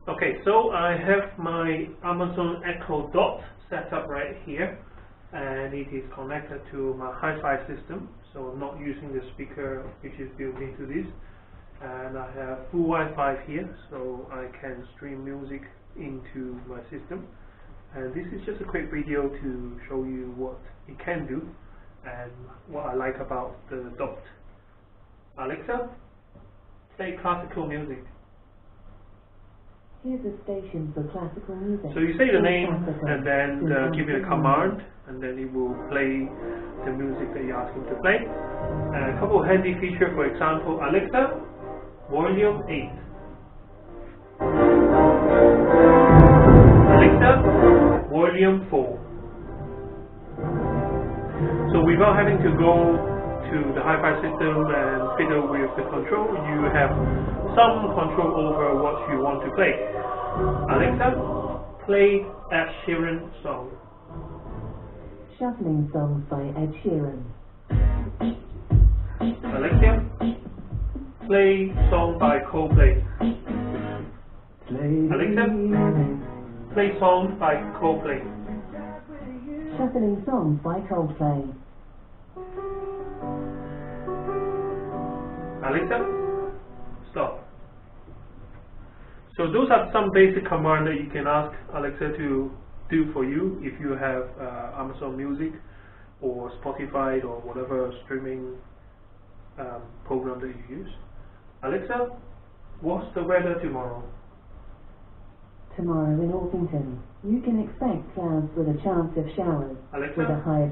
Okay, so I have my Amazon Echo Dot set up right here, and it is connected to my hi-fi system, so I'm not using the speaker which is built into this. And I have full Wi-Fi here, so I can stream music into my system. And this is just a quick video to show you what it can do and what I like about the Dot. Alexa, play classical music. Here's a station for classical music. So you say the name and then give it a command, and then it will play the music that you ask him to play. And a couple of handy features, for example, Alexa, volume 8. Alexa, volume 4. So without having to go to the hi-fi system and fiddle with the control, you have some control over what you want to play. Alexa, play Ed Sheeran song. Shuffling songs by Ed Sheeran. Alexa, play song by Coldplay. Alexa, play song by Coldplay. Shuffling songs by Coldplay. Alexa, stop. So those are some basic commands that you can ask Alexa to do for you if you have Amazon Music or Spotify or whatever streaming program that you use. Alexa, what's the weather tomorrow? Tomorrow in Orpington, you can expect clouds with a chance of showers. Alexa, with a high.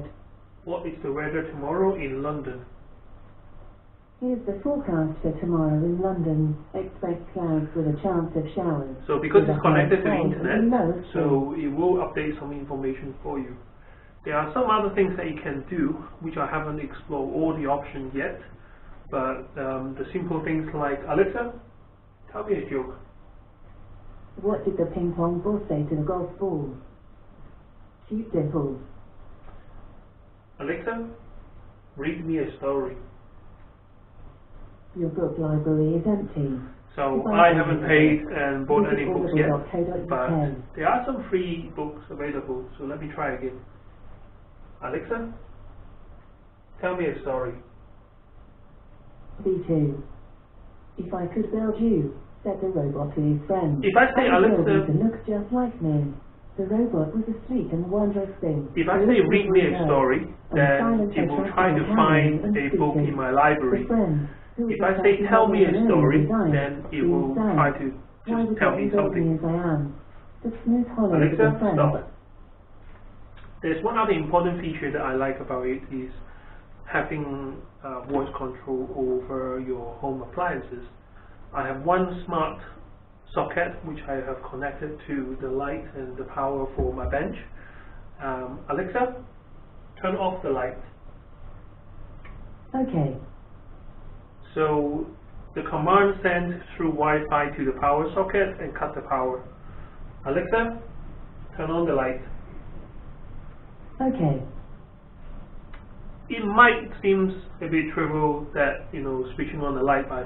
What is the weather tomorrow in London? Here's the forecast for tomorrow in London. Expect clouds with a chance of showers. So because it's connected to the internet, so it will update some information for you. There are some other things that you can do, which I haven't explored all the options yet. But the simple things like, Alexa, tell me a joke. What did the ping pong ball say to the golf ball? Cute dimples. Alexa, read me a story. Your book library is empty. So I haven't paid and bought any books yet, but there are some free books available, so let me try again. Alexa, tell me a story. B2. If I could build you, said the robot to his friend. If I say Alexa, to look just like me. The robot was a sweet and wondrous thing. If I say read me a story, then it will try to find a book in my library. If I say tell me a story, then it will try to just tell me something. Alexa, stop. There's one other important feature that I like about it is having voice control over your home appliances. I have one smart socket which I have connected to the light and the power for my bench. Alexa, turn off the light. Okay. So the command sends through Wi-Fi to the power socket and cut the power. Alexa, turn on the light. Okay. It might seem a bit trivial that switching on the light by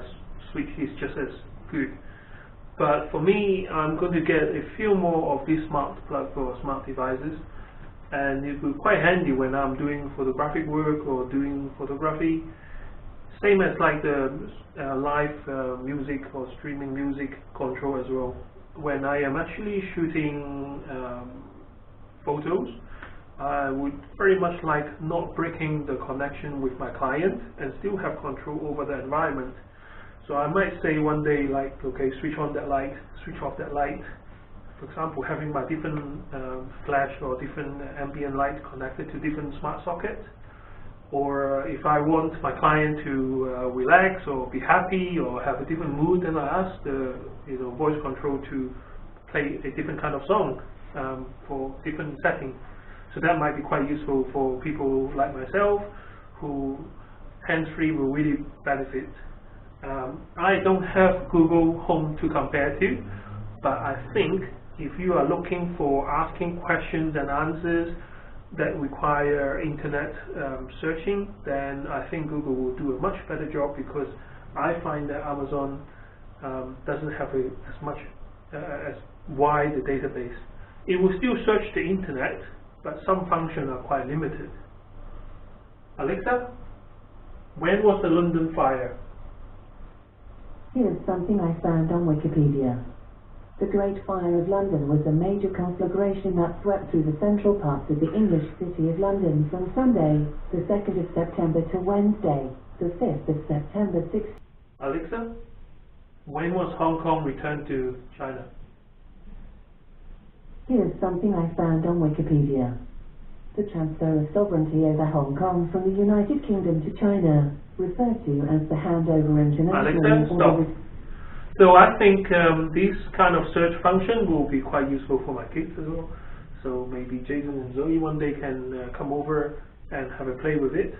switch is just as good, but for me, I'm going to get a few more of these smart plugs or smart devices, and it will be quite handy when I'm doing photographic work or doing photography. Same as like the live music or streaming music control as well. When I am actually shooting photos, I would very much like not breaking the connection with my client and still have control over the environment. So I might say one day, like, okay, switch on that light, switch off that light. For example, having my different flash or different ambient light connected to different smart sockets. Or if I want my client to relax or be happy or have a different mood, then I ask the voice control to play a different kind of song for different settings. So that might be quite useful for people like myself who hands-free will really benefit. I don't have Google Home to compare to, but I think if you are looking for asking questions and answers that require internet searching, then I think Google will do a much better job, because I find that Amazon doesn't have as much as why the database. It will still search the internet, but some functions are quite limited. Alexa, when was the London fire? Here's something I found on Wikipedia. The Great Fire of London was a major conflagration that swept through the central parts of the English city of London from Sunday, the 2nd of September to Wednesday, the 5th of September 6. Alexa, when was Hong Kong returned to China? Here's something I found on Wikipedia. The transfer of sovereignty over Hong Kong from the United Kingdom to China, referred to as the handover internationally. Alexa, stop. So I think this kind of search function will be quite useful for my kids as well. So maybe Jason and Zoe one day can come over and have a play with it.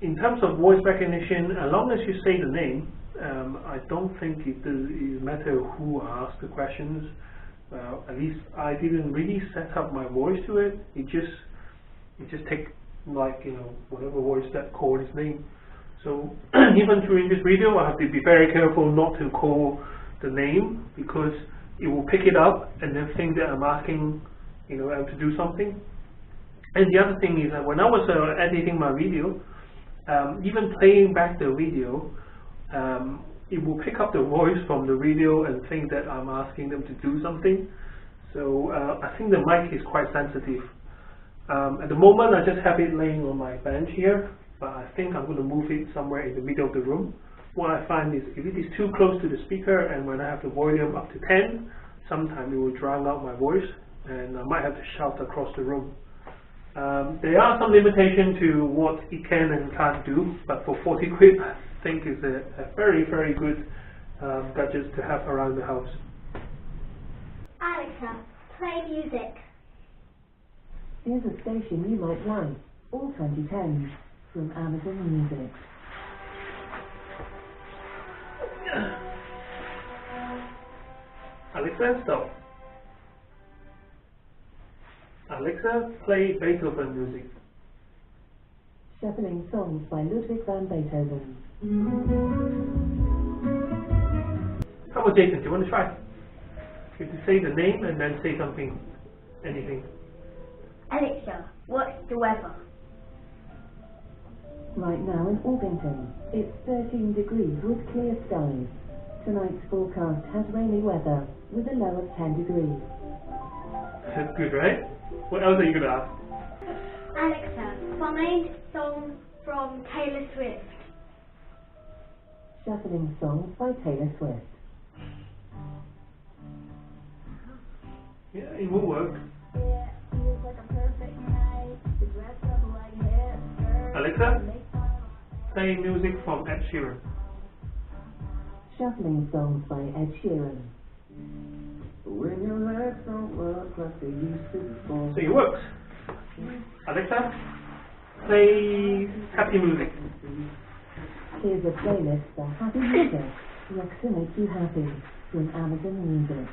In terms of voice recognition, as long as you say the name, I don't think it matters who asks the questions. At least I didn't really set up my voice to it. It just takes, like, you know, whatever voice that called his name. So even during this video, I have to be very careful not to call the name, because it will pick it up and then think that I'm asking, you know, to do something. And the other thing is that when I was editing my video, even playing back the video, it will pick up the voice from the video and think that I'm asking them to do something. So I think the mic is quite sensitive. At the moment, I just have it laying on my bench here, but I think I'm going to move it somewhere in the middle of the room. What I find is if it is too close to the speaker and when I have the volume up to 10, sometimes it will drown out my voice and I might have to shout across the room. There are some limitations to what it can and can't do, but for 40 quid, I think it's a very, very good gadget to have around the house. Alexa, play music. Here's a station you might like, all 2010s, from Amazon Music. Alexa, stop. Alexa, play Beethoven music. Shuffling songs by Ludwig van Beethoven. How about Jason? Do you want to try? You have to say the name and then say something, anything. Alexa, what's the weather? Right now in Orpington, it's 13 degrees with clear skies. Tonight's forecast has rainy weather with a low of 10 degrees. That's good, right? What else are you going to ask? Alexa, find songs from Taylor Swift. Shuffling songs by Taylor Swift. Yeah, it will work. Alexa, play music from Ed Sheeran. Shuffling songs by Ed Sheeran. When your legs don't work like they used to before. So it works. Alexa, play happy music. Here's a playlist for happy music. Rock to make you happy from Amazon Music.